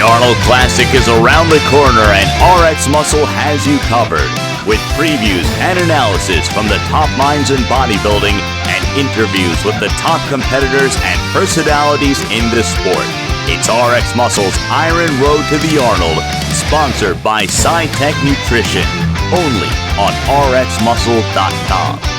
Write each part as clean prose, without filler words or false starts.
Arnold Classic is around the corner and RX Muscle has you covered with previews and analysis from the top minds in bodybuilding and interviews with the top competitors and personalities in the sport. It's RX Muscle's Iron Road to the Arnold, sponsored by SciTech Nutrition, only on rxmuscle.com.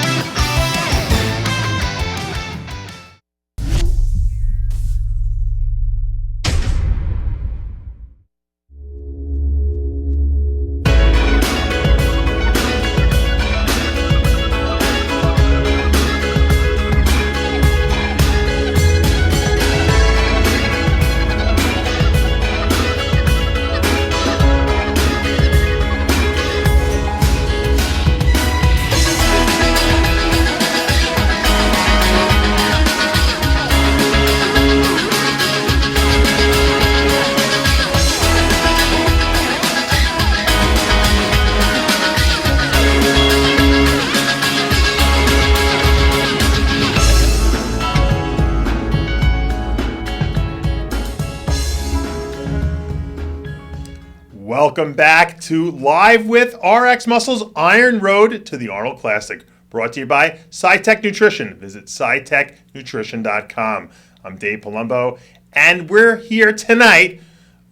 Welcome back to Live with RX Muscle's Iron Road to the Arnold Classic, brought to you by SciTech Nutrition. Visit scitechnutrition.com. I'm Dave Palumbo, and we're here tonight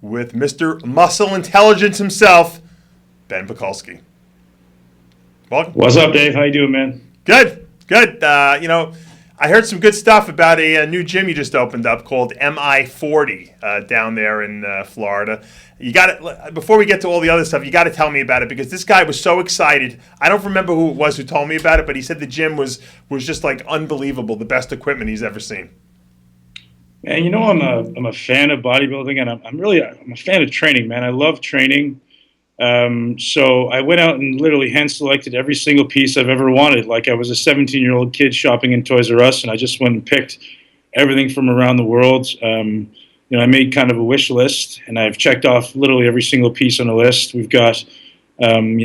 with Mr. Muscle Intelligence himself, Ben Pakulski. Welcome. What's up, Dave? How you doing, man? Good. I heard some good stuff about a new gym you just opened up called MI40 down there in Florida. You got it. Before we get to all the other stuff, you got to tell me about it because this guy was so excited. I don't remember who it was who told me about it, but he said the gym was just like unbelievable, the best equipment he's ever seen. Man, I'm a fan of bodybuilding, and I'm a fan of training, man. I love training. So I went out and literally hand-selected every single piece I've ever wanted. Like I was a 17-year-old kid shopping in Toys R Us, and I just went and picked everything from around the world. I made kind of a wish list, and I've checked off literally every single piece on the list. We've got, 2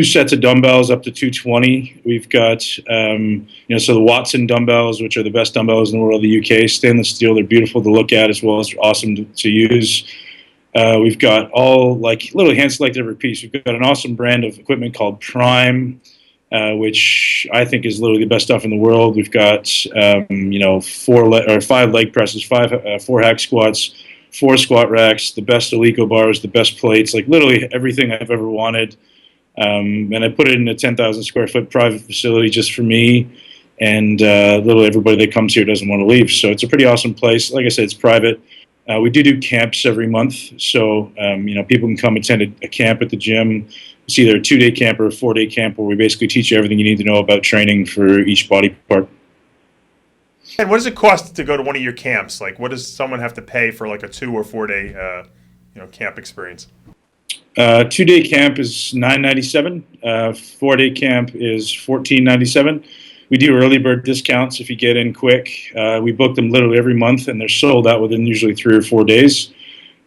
sets of dumbbells up to 220. We've got, so the Watson dumbbells, which are the best dumbbells in the world, the UK, stainless steel. They're beautiful to look at as well as awesome to use. We've got all literally hand-selected every piece. We've got an awesome brand of equipment called Prime, which I think is literally the best stuff in the world. We've got 5 leg presses, 4 hack squats, 4 squat racks, the best Alico bars, the best plates, like literally everything I've ever wanted. And I put it in a 10,000 square foot private facility just for me. And literally everybody that comes here doesn't want to leave. So it's a pretty awesome place. Like I said, it's private. We do camps every month, so people can come attend a camp at the gym. It's either a 2-day camp or a 4-day camp where we basically teach you everything you need to know about training for each body part. And what does it cost to go to one of your camps? Like, what does someone have to pay for like a 2 or 4-day camp experience? 2-day camp is $9.97. 4-day camp is $14.97. We do early bird discounts if you get in quick. We book them literally every month, and they're sold out within usually 3 or 4 days.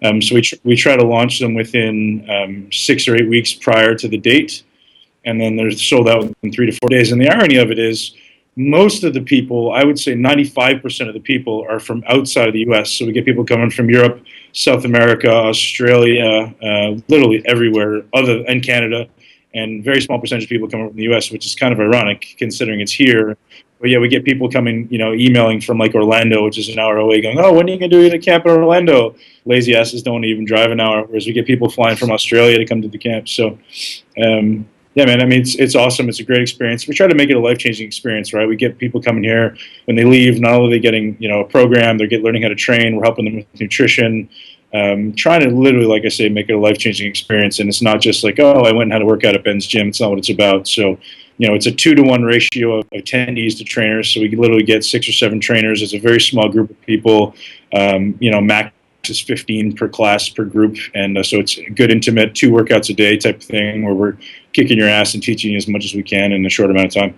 So we try to launch them within 6 or 8 weeks prior to the date, and then they're sold out within 3 to 4 days. And the irony of it is most of the people, I would say 95% of the people, are from outside of the U.S. So we get people coming from Europe, South America, Australia, literally everywhere, and Canada. And very small percentage of people coming from the U.S., which is kind of ironic considering it's here. But yeah, we get people coming, emailing from like Orlando, which is an hour away, going, "Oh, when are you going to do the camp in Orlando?" Lazy asses don't want to even drive an hour. Whereas we get people flying from Australia to come to the camp. So, yeah, man, I mean, it's awesome. It's a great experience. We try to make it a life-changing experience, right? We get people coming here. When they leave, not only are they getting, a program, they're learning how to train. We're helping them with nutrition. Trying to literally, like I say, make it a life-changing experience. And it's not just like, oh, I went and had to work out at Ben's gym. It's not what it's about. So, it's a 2-to-1 ratio of attendees to trainers. So we can literally get 6 or 7 trainers. It's a very small group of people. Max is 15 per class per group. And so it's a good, intimate 2 workouts a day type of thing where we're kicking your ass and teaching you as much as we can in a short amount of time.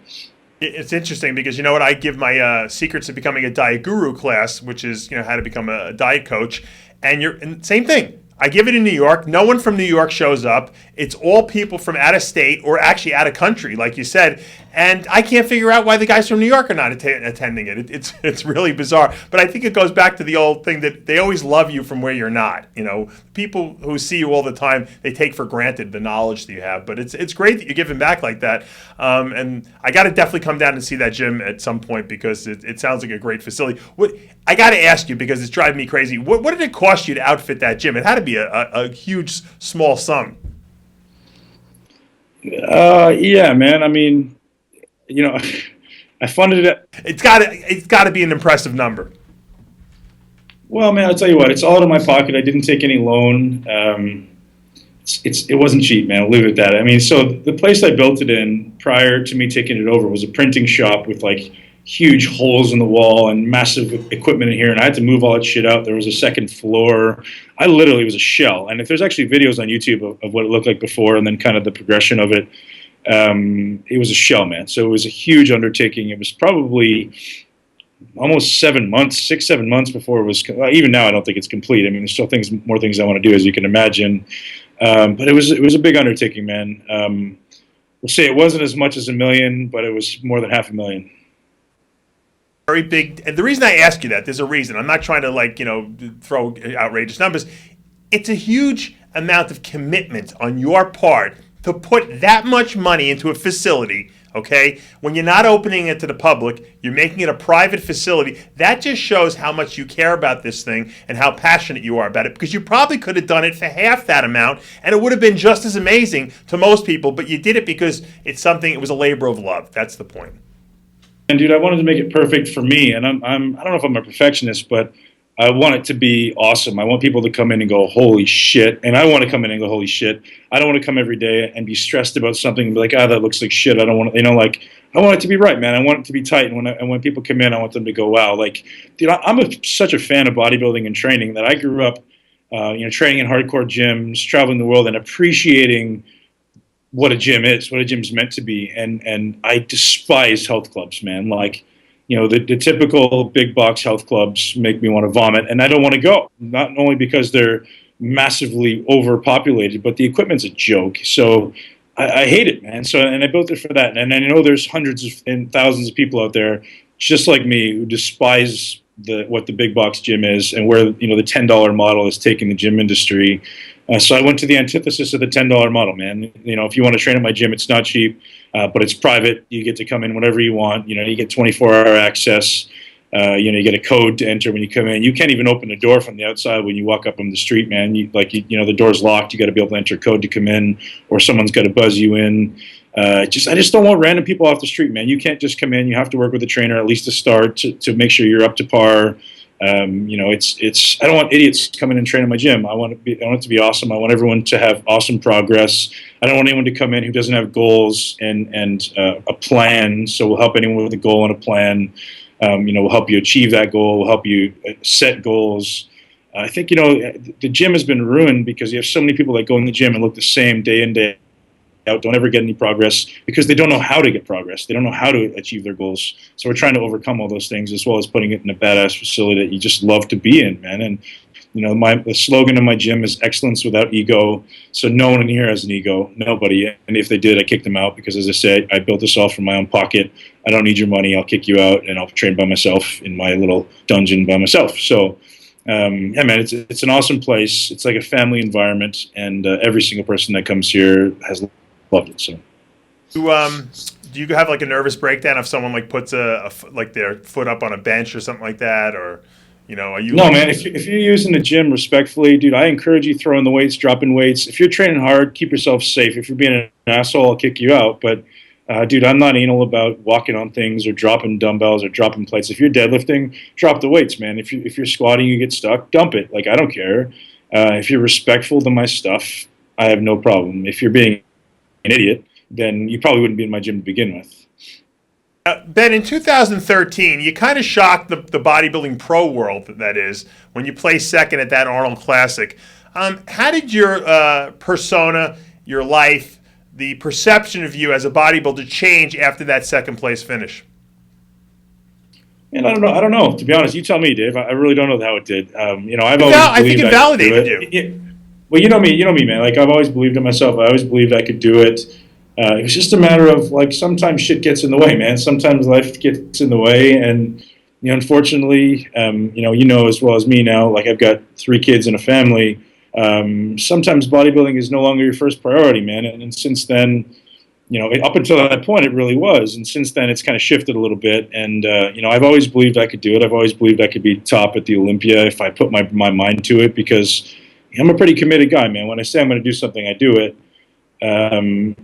It's interesting because I give my Secrets of Becoming a Diet Guru class, which is how to become a diet coach, and same thing. I give it in New York. No one from New York shows up. It's all people from out of state or actually out of country, like you said. And I can't figure out why the guys from New York are not attending it. It's really bizarre. But I think it goes back to the old thing that they always love you from where you're not. You know, people who see you all the time, they take for granted the knowledge that you have. But it's great that you're giving back like that. And I got to definitely come down and see that gym at some point because it sounds like a great facility. I got to ask you because it's driving me crazy. What did it cost you to outfit that gym? It had to be a huge, small sum. Yeah, man. I mean, you know, I funded it. It's got to be an impressive number. Well, man, I'll tell you what. It's all out of my pocket. I didn't take any loan. It wasn't cheap, man. I'll leave it at that. I mean, so the place I built it in prior to me taking it over was a printing shop with like huge holes in the wall and massive equipment in here, and I had to move all that shit out. There was a second floor. I literally was a shell. And if there's actually videos on YouTube of what it looked like before and then kind of the progression of it, it was a shell, man. So it was a huge undertaking. It was probably almost 7 months, 6-7 months before it was. Even now, I don't think it's complete. I mean, there's still more things I want to do, as you can imagine. But it was a big undertaking, man. We'll say it wasn't as much as $1 million, but it was more than $500,000. Very big, and the reason I ask you that, there's a reason. I'm not trying to throw outrageous numbers. It's a huge amount of commitment on your part to put that much money into a facility. Okay, when you're not opening it to the public, you're making it a private facility. That just shows how much you care about this thing and how passionate you are about it. Because you probably could have done it for half that amount, and it would have been just as amazing to most people. But you did it because it was a labor of love. That's the point. And dude, I wanted to make it perfect for me, and I don't know if I'm a perfectionist, but I want it to be awesome. I want people to come in and go, holy shit, and I want to come in and go, holy shit. I don't want to come every day and be stressed about something and be like, that looks like shit. I don't want to, I want it to be right, man. I want it to be tight, and when people come in, I want them to go, wow. Like, dude, I'm such a fan of bodybuilding and training that I grew up, training in hardcore gyms, traveling the world, and appreciating what a gym is, what a gym's meant to be. And I despise health clubs, man. Like, the typical big box health clubs make me want to vomit, and I don't want to go. Not only because they're massively overpopulated, but the equipment's a joke. So I hate it, man. So, and I built it for that. And I know there's hundreds and thousands of people out there just like me who despise what the big box gym is and where, the $10 model is taking the gym industry. So I went to the antithesis of the $10 model, man. If you want to train at my gym, it's not cheap, but it's private. You get to come in whenever you want. You get 24-hour access. You get a code to enter when you come in. You can't even open the door from the outside when you walk up on the street, man. The door's locked. You got to be able to enter a code to come in, or someone's got to buzz you in. I just don't want random people off the street, man. You can't just come in. You have to work with a trainer at least to start to make sure you're up to par. I don't want idiots coming and training my gym. I want it to be awesome. I want everyone to have awesome progress. I don't want anyone to come in who doesn't have goals and a plan. So we'll help anyone with a goal and a plan. We'll help you achieve that goal. We'll help you set goals. I think, the gym has been ruined because you have so many people that go in the gym and look the same day in, day out, don't ever get any progress because they don't know how to get progress. They don't know how to achieve their goals. So we're trying to overcome all those things as well as putting it in a badass facility that you just love to be in, man. And, the slogan of my gym is excellence without ego. So no one in here has an ego, nobody. And if they did, I kicked them out because, as I said, I built this all from my own pocket. I don't need your money. I'll kick you out and I'll train by myself in my little dungeon by myself. So, man, it's an awesome place. It's like a family environment, and every single person that comes here has loved it. So, do you have like a nervous breakdown if someone puts their foot up on a bench or something like that, or are you? No, man. If you're using the gym respectfully, dude, I encourage you throwing the weights, dropping weights. If you're training hard, keep yourself safe. If you're being an asshole, I'll kick you out. But, dude, I'm not anal about walking on things or dropping dumbbells or dropping plates. If you're deadlifting, drop the weights, man. If you're squatting, you get stuck, dump it. I don't care. If you're respectful to my stuff, I have no problem. If you're being an idiot, then you probably wouldn't be in my gym to begin with. Ben, in 2013, you kind of shocked the bodybuilding pro world, that is, when you placed second at that Arnold Classic. How did your persona, your life, the perception of you as a bodybuilder change after that second place finish? And I don't know. To be honest, you tell me, Dave. I really don't know how it did. I think it validated you. Well, you know me, man. Like, I've always believed in myself. I always believed I could do it. It was just a matter of, like, sometimes shit gets in the way, man. Sometimes life gets in the way, and unfortunately, you know as well as me now. Like, I've got 3 kids and a family. Sometimes bodybuilding is no longer your first priority, man. And since then, up until that point, it really was. And since then, it's kind of shifted a little bit. And, I've always believed I could do it. I've always believed I could be top at the Olympia if I put my mind to it, because I'm a pretty committed guy, man. When I say I'm going to do something, I do it. And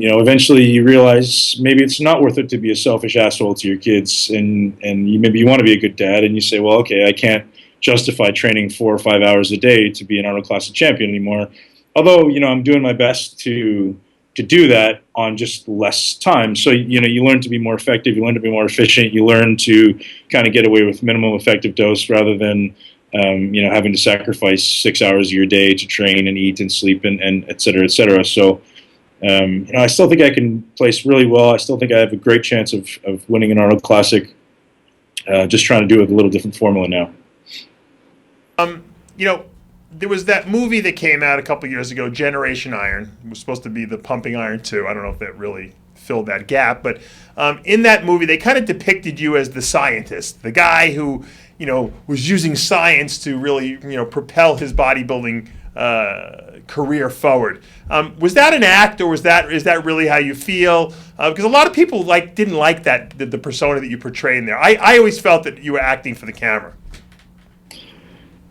eventually you realize maybe it's not worth it to be a selfish asshole to your kids. And maybe you want to be a good dad. And you say, well, okay, I can't justify training 4 or 5 hours a day to be an Arnold Classic champion anymore. Although, I'm doing my best to do that on just less time. So, you learn to be more effective, you learn to be more efficient, you learn to kind of get away with minimum effective dose rather than, having to sacrifice 6 hours of your day to train and eat and sleep and et cetera, et cetera. So, I still think I can place really well. I still think I have a great chance of winning an Arnold Classic. Just trying to do it with a little different formula now. There was that movie that came out a couple years ago, Generation Iron. It was supposed to be the Pumping Iron 2. I don't know if that really filled that gap, but in that movie, they kind of depicted you as the scientist, the guy who, was using science to really, propel his bodybuilding career forward. Was that an act, or is that really how you feel? Because a lot of people didn't like the persona that you portrayed in there. I always felt that you were acting for the camera.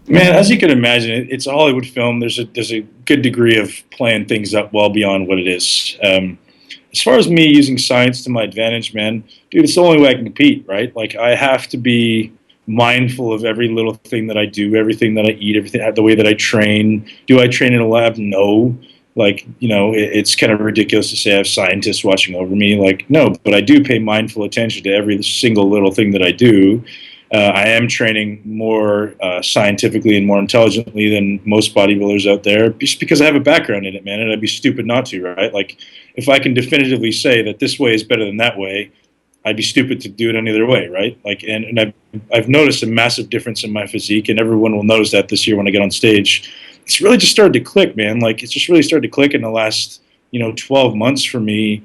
Man, as you can imagine, it's a Hollywood film. There's a good degree of playing things up well beyond what it is. As far as me using science to my advantage, man, dude, it's the only way I can compete, right? Like, I have to be mindful of every little thing that I do, everything that I eat, everything, the way that I train. Do I train in a lab? No. Like, it's kind of ridiculous to say I have scientists watching over me. Like, no, but I do pay mindful attention to every single little thing that I do. I am training more scientifically and more intelligently than most bodybuilders out there, just because I have a background in it, man, and I'd be stupid not to, right? Like, if I can definitively say that this way is better than that way, I'd be stupid to do it any other way, right? Like, and I've noticed a massive difference in my physique, and everyone will notice that this year when I get on stage. It's really just started to click, man. Like, it's just really started to click in the last, 12 months for me,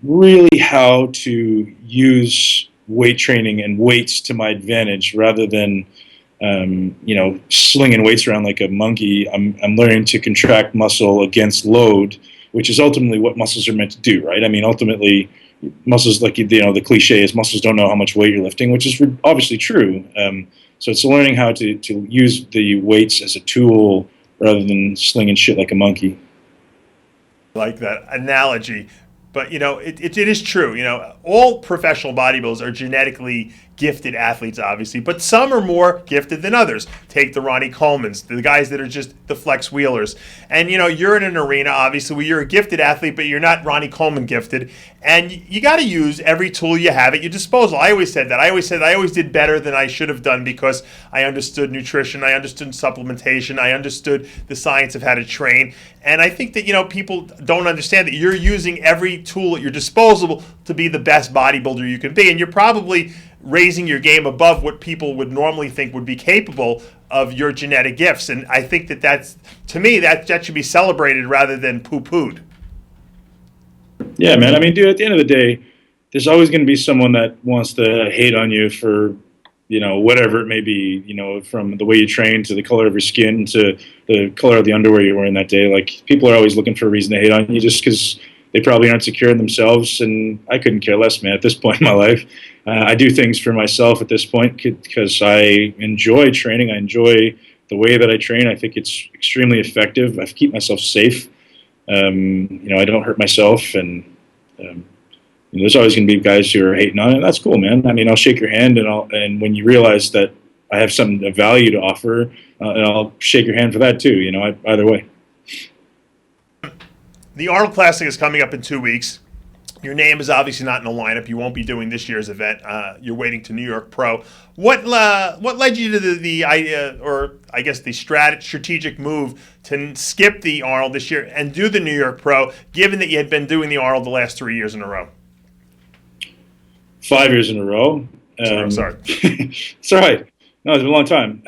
really how to use weight training and weights to my advantage rather than, slinging weights around like a monkey. I'm learning to contract muscle against load, which is ultimately what muscles are meant to do, right? I mean, ultimately, muscles, like, the cliche is muscles don't know how much weight you're lifting, which is obviously true. So it's learning how to use the weights as a tool rather than slinging shit like a monkey. Like that analogy. But, it is true. All professional bodybuilders are genetically gifted athletes, obviously, but some are more gifted than others. Take the Ronnie Colemans, the guys that are just the flex wheelers. And, you're in an arena, obviously, where you're a gifted athlete, but you're not Ronnie Coleman gifted. And you got to use every tool you have at your disposal. I always said that. I always did better than I should have done because I understood nutrition, I understood supplementation, I understood the science of how to train. And I think that, people don't understand that you're using every tool at your disposal to be the best bodybuilder you can be. And you're probably raising your game above what people would normally think would be capable of your genetic gifts. And I think that's to me, that should be celebrated rather than poo-pooed. Yeah, man. I mean, dude, at the end of the day, there's always going to be someone that wants to hate on you for, whatever it may be, from the way you train to the color of your skin to the color of the underwear you're wearing that day. Like, people are always looking for a reason to hate on you just because they probably aren't secure in themselves. And I couldn't care less, man, at this point in my life. I do things for myself at this point because I enjoy training. I enjoy the way that I train. I think it's extremely effective. I keep myself safe. I don't hurt myself, and there's always going to be guys who are hating on it. That's cool, man. I mean, I'll shake your hand, and when you realize that I have something of value to offer, and I'll shake your hand for that too. Either way. The Arnold Classic is coming up in 2 weeks. Your name is obviously not in the lineup. You won't be doing this year's event. You're waiting to New York Pro. What led you to the idea, or I guess the strategic move to skip the Arnold this year and do the New York Pro, given that you had been doing the Arnold the last 3 years in a row? 5 years in a row. Sorry. It's all right. No, it's been a long time.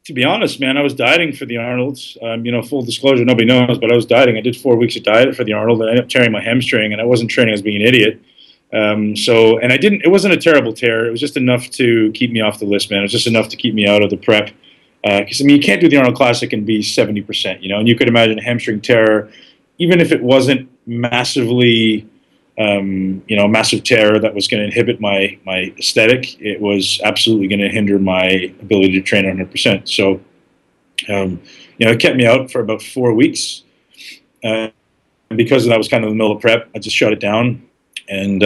To be honest, man, I was dieting for the Arnold's. Full disclosure, nobody knows, but I was dieting. I did 4 weeks of diet for the Arnold, and I ended up tearing my hamstring, and I wasn't training, I was being an idiot. And it wasn't a terrible tear. It was just enough to keep me off the list, man. It was just enough to keep me out of the prep. Because, you can't do the Arnold Classic and be 70%, and you could imagine a hamstring tear, even if it wasn't massively, massive tear that was going to inhibit my aesthetic, it was absolutely going to hinder my ability to train 100%. So, it kept me out for about 4 weeks. And because that was kind of the middle of prep, I just shut it down and,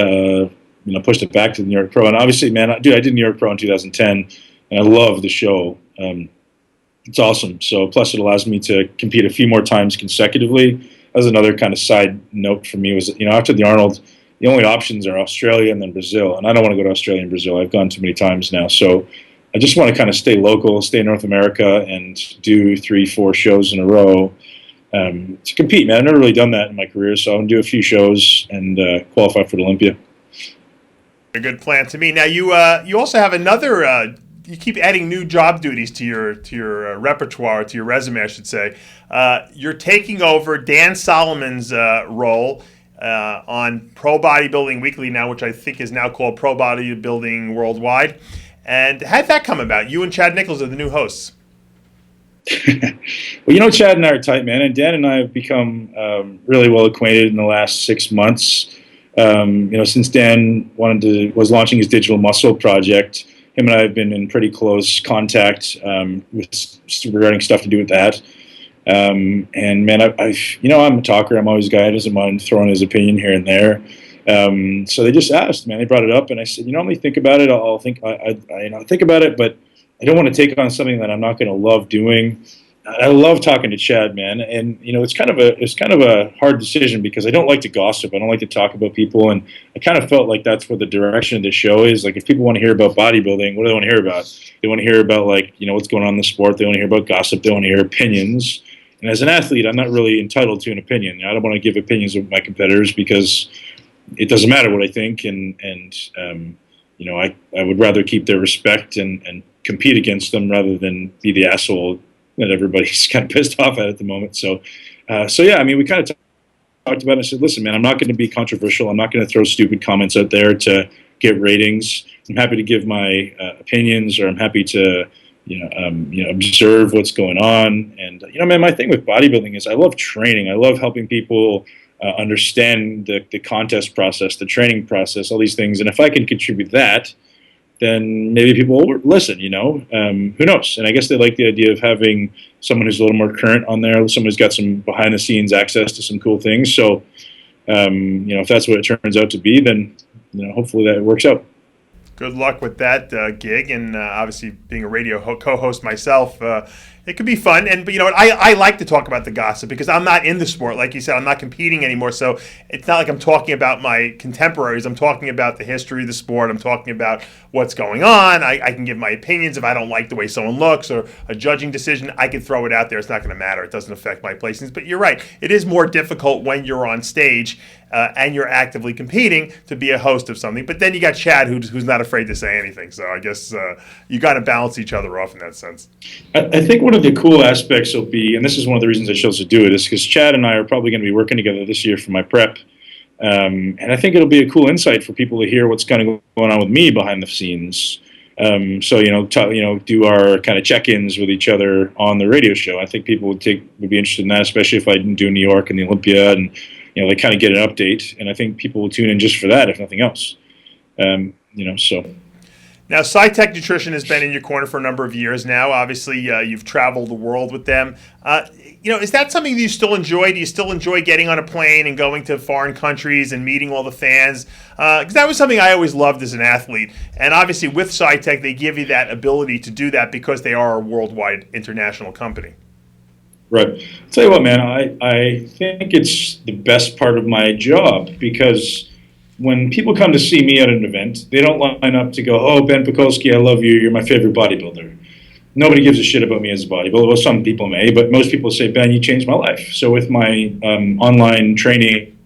pushed it back to the New York Pro. And obviously, man, I did New York Pro in 2010, and I love the show. It's awesome. So plus it allows me to compete a few more times consecutively. That was another kind of side note for me was, after the Arnold, the only options are Australia and then Brazil. And I don't want to go to Australia and Brazil. I've gone too many times now. So I just want to kind of stay local, stay in North America, and do 3-4 shows in a row to compete, man. I've never really done that in my career. So I'm going to do a few shows and qualify for the Olympia. A good plan to me. Now, you also have another... you keep adding new job duties to your repertoire, to your resume, I should say. You're taking over Dan Solomon's role on Pro Bodybuilding Weekly now, which I think is now called Pro Bodybuilding Worldwide. And how'd that come about? You and Chad Nichols are the new hosts. Well, Chad and I are tight, man, and Dan and I have become really well acquainted in the last 6 months. Since Dan was launching his Digital Muscle project. Him and I have been in pretty close contact regarding stuff to do with that. And man, I'm a talker. I'm always a guy who doesn't mind throwing his opinion here and there. So they just asked, man. They brought it up, and I said, let me think about it. I'll think about it, but I don't want to take on something that I'm not going to love doing. I love talking to Chad, man, and it's kind of a hard decision because I don't like to gossip. I don't like to talk about people, and I kind of felt like that's what the direction of the show is. Like, if people want to hear about bodybuilding, what do they want to hear about? They want to hear about what's going on in the sport. They want to hear about gossip. They want to hear opinions. And as an athlete, I'm not really entitled to an opinion. I don't want to give opinions of my competitors because it doesn't matter what I think, and I would rather keep their respect and compete against them rather than be the asshole that everybody's kind of pissed off at the moment. So yeah, we kind of talked about it. I said, listen, man, I'm not going to be controversial. I'm not going to throw stupid comments out there to get ratings. I'm happy to give my opinions, or I'm happy to, observe what's going on. And, man, my thing with bodybuilding is I love training. I love helping people understand the contest process, the training process, all these things. And if I can contribute that, then maybe people will listen, who knows? And I guess they like the idea of having someone who's a little more current on there, someone who's got some behind-the-scenes access to some cool things. So, if that's what it turns out to be, then, hopefully that works out. Good luck with that gig, and obviously being a radio co-host myself, it could be fun. But you know what? I like to talk about the gossip because I'm not in the sport. Like you said, I'm not competing anymore. So it's not like I'm talking about my contemporaries. I'm talking about the history of the sport. I'm talking about what's going on. I can give my opinions. If I don't like the way someone looks or a judging decision, I can throw it out there. It's not going to matter. It doesn't affect my placings. But you're right. It is more difficult when you're on stage and you're actively competing to be a host of something. But then you got Chad, who's not afraid to say anything. So I guess you got to balance each other off in that sense. I think one of the cool aspects will be, and this is one of the reasons I chose to do it, is because Chad and I are probably going to be working together this year for my prep. And I think it'll be a cool insight for people to hear what's kind of going on with me behind the scenes. So do our kind of check-ins with each other on the radio show. I think people would be interested in that, especially if I didn't do New York and the Olympia, and they kind of get an update. And I think people will tune in just for that, if nothing else. So. Now, SciTech Nutrition has been in your corner for a number of years now. Obviously, you've traveled the world with them. Is that something that you still enjoy? Do you still enjoy getting on a plane and going to foreign countries and meeting all the fans? Because that was something I always loved as an athlete. And obviously, with SciTech, they give you that ability to do that because they are a worldwide international company. Right. I'll tell you what, man, I think it's the best part of my job because when people come to see me at an event, they don't line up to go, "Oh, Ben Pakulski, I love you. You're my favorite bodybuilder." Nobody gives a shit about me as a bodybuilder. Well, some people may, but most people say, "Ben, you changed my life." So with my online training,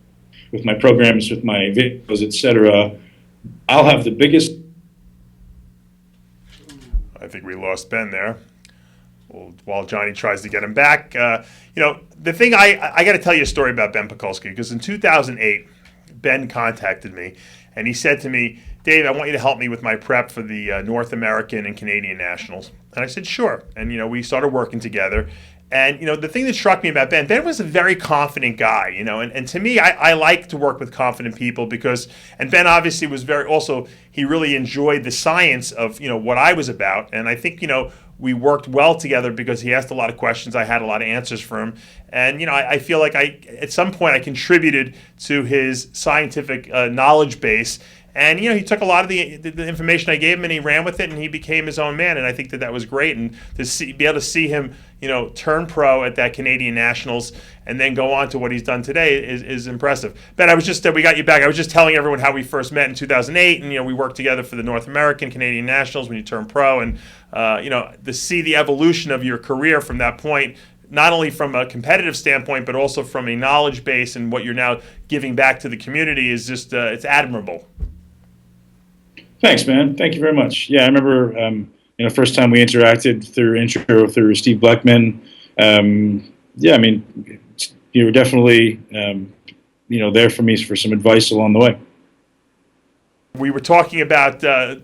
with my programs, with my videos, etc., I'll have the biggest... I think we lost Ben there. while Johnny tries to get him back. The thing I got to tell you a story about Ben Pakulski, because in 2008, Ben contacted me and he said to me, "Dave, I want you to help me with my prep for the North American and Canadian Nationals." And I said, "Sure." And, we started working together. And, the thing that struck me about Ben was a very confident guy, and to me, I like to work with confident people and Ben obviously was he really enjoyed the science of, what I was about. And I think, we worked well together because he asked a lot of questions. I had a lot of answers for him. And, I feel like at some point I contributed to his scientific knowledge base. And, he took a lot of the information I gave him and he ran with it and he became his own man. And I think that was great. And to be able to see him, turn pro at that Canadian Nationals and then go on to what he's done today is impressive. Ben, we got you back. I was just telling everyone how we first met in 2008. And, we worked together for the North American, Canadian Nationals when you turned pro. And, to see the evolution of your career from that point, not only from a competitive standpoint, but also from a knowledge base and what you're now giving back to the community is just, it's admirable. Thanks, man. Thank you very much. Yeah, I remember, first time we interacted through Steve Bleckman. You were definitely, there for me for some advice along the way. We were talking about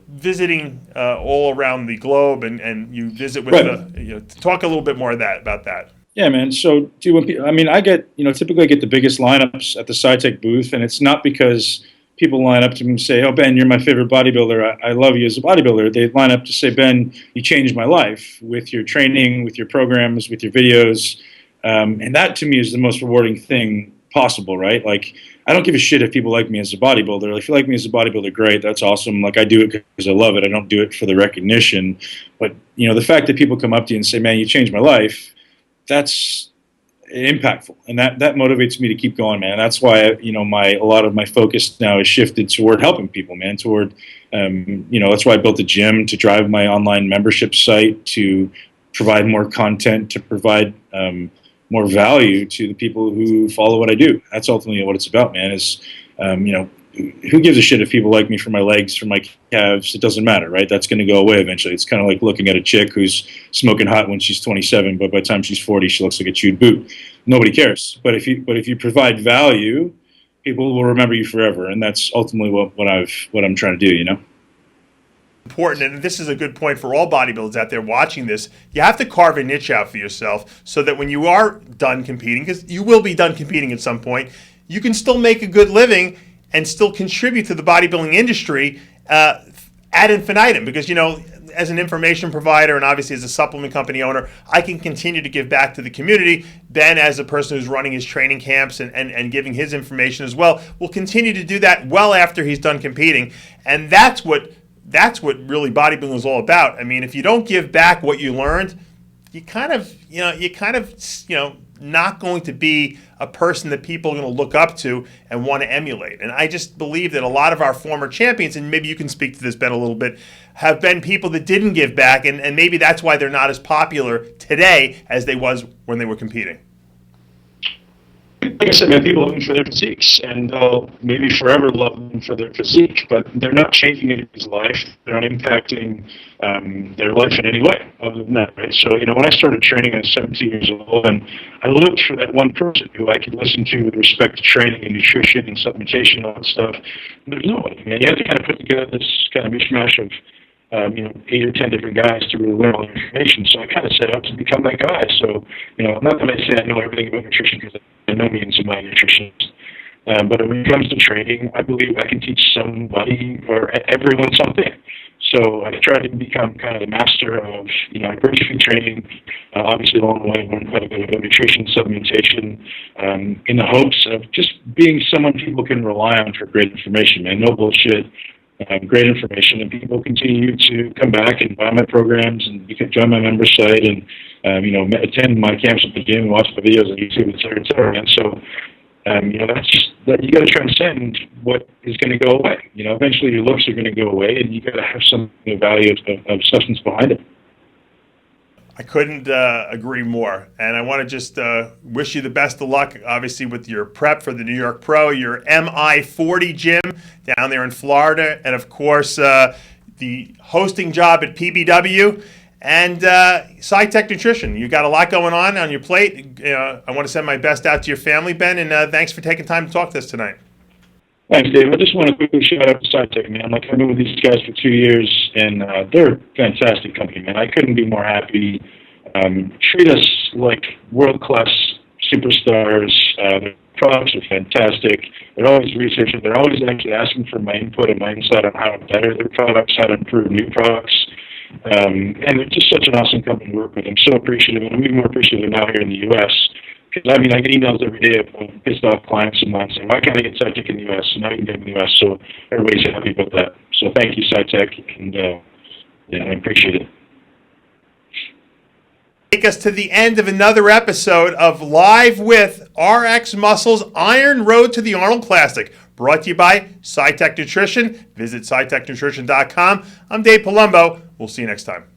visiting all around the globe, and you visit with right. Talk a little bit more about that. Yeah, man. So, I get, typically I get the biggest lineups at the SciTech booth, and it's not because people line up to me and say, "Oh, Ben, you're my favorite bodybuilder. I love you as a bodybuilder." They line up to say, "Ben, you changed my life with your training, with your programs, with your videos." And that to me is the most rewarding thing possible, right? Like, I don't give a shit if people like me as a bodybuilder. Like, if you like me as a bodybuilder, great. That's awesome. Like, I do it because I love it. I don't do it for the recognition. But, the fact that people come up to you and say, "Man, you changed my life," that's impactful, and that motivates me to keep going, man. That's why a lot of my focus now is shifted toward helping people, man. That's why I built a gym, to drive my online membership site, to provide more content, to provide more value to the people who follow what I do. That's ultimately what it's about, man. Who gives a shit if people like me for my legs, for my calves? It doesn't matter, right? That's going to go away eventually. It's kind of like looking at a chick who's smoking hot when she's 27, but by the time she's 40, she looks like a chewed boot. Nobody cares. But if you provide value, people will remember you forever, and that's ultimately what I'm trying to do. Important, and this is a good point for all bodybuilders out there watching this. You have to carve a niche out for yourself so that when you are done competing, because you will be done competing at some point, you can still make a good living and still contribute to the bodybuilding industry ad infinitum. Because, as an information provider and obviously as a supplement company owner, I can continue to give back to the community. Ben, as a person who's running his training camps and giving his information as well, will continue to do that well after he's done competing. And that's what really bodybuilding is all about. I mean, if you don't give back what you learned, you kind of not going to be a person that people are going to look up to and want to emulate. And I just believe that a lot of our former champions, and maybe you can speak to this, Ben, a little bit, have been people that didn't give back, and maybe that's why they're not as popular today as they was when they were competing. Like I said, man, people love them for their physiques, and they'll maybe forever love them for their physique, but they're not changing anybody's life. They're not impacting their life in any way other than that, right? So, when I started training, I was 17 years old, and I looked for that one person who I could listen to with respect to training and nutrition and supplementation and all that stuff. And there's nobody, man. You have to kind of put together this kind of mishmash of 8 or 10 different guys to really learn all the information. So I kind of set out to become that guy. So, not that I say I know everything about nutrition, because I know means my nutritionist. But when it comes to training, I believe I can teach somebody or everyone something. So I tried to become kind of the master of, hypertrophy training. Obviously, along the way, I learned quite a bit about nutrition, supplementation, in the hopes of just being someone people can rely on for great information, man. No bullshit. Great information, and people continue to come back and buy my programs, and you can join my member site, and attend my camps at the gym and watch the videos on YouTube, et cetera, et cetera. And so, that's just that you got to transcend what is going to go away. Eventually your looks are going to go away, and you got to have some value of substance behind it. I couldn't agree more. And I want to just wish you the best of luck, obviously, with your prep for the New York Pro, your MI40 gym down there in Florida, and, of course, the hosting job at PBW. and SciTech Nutrition. You got a lot going on your plate. I want to send my best out to your family, Ben, and thanks for taking time to talk to us tonight. Thanks, Dave. I just want to quickly shout out to SciTech, man. Like, I've been with these guys for 2 years, and they're a fantastic company, man. I couldn't be more happy. Treat us like world-class superstars. Their products are fantastic. They're always researching. They're always actually asking for my input and my insight on how to better their products, how to improve new products. And they're just such an awesome company to work with. I'm so appreciative, and I'm even more appreciative now here in the U.S. Because, I mean, I get emails every day of pissed off clients of mine saying, why can't I get SciTech in the U.S.? So now you can get it in the U.S., so everybody's happy about that. So thank you, SciTech, and I appreciate it. Take us to the end of another episode of Live with RX Muscle's Iron Road to the Arnold Classic, brought to you by SciTech Nutrition. Visit SciTechNutrition.com. I'm Dave Palumbo. We'll see you next time.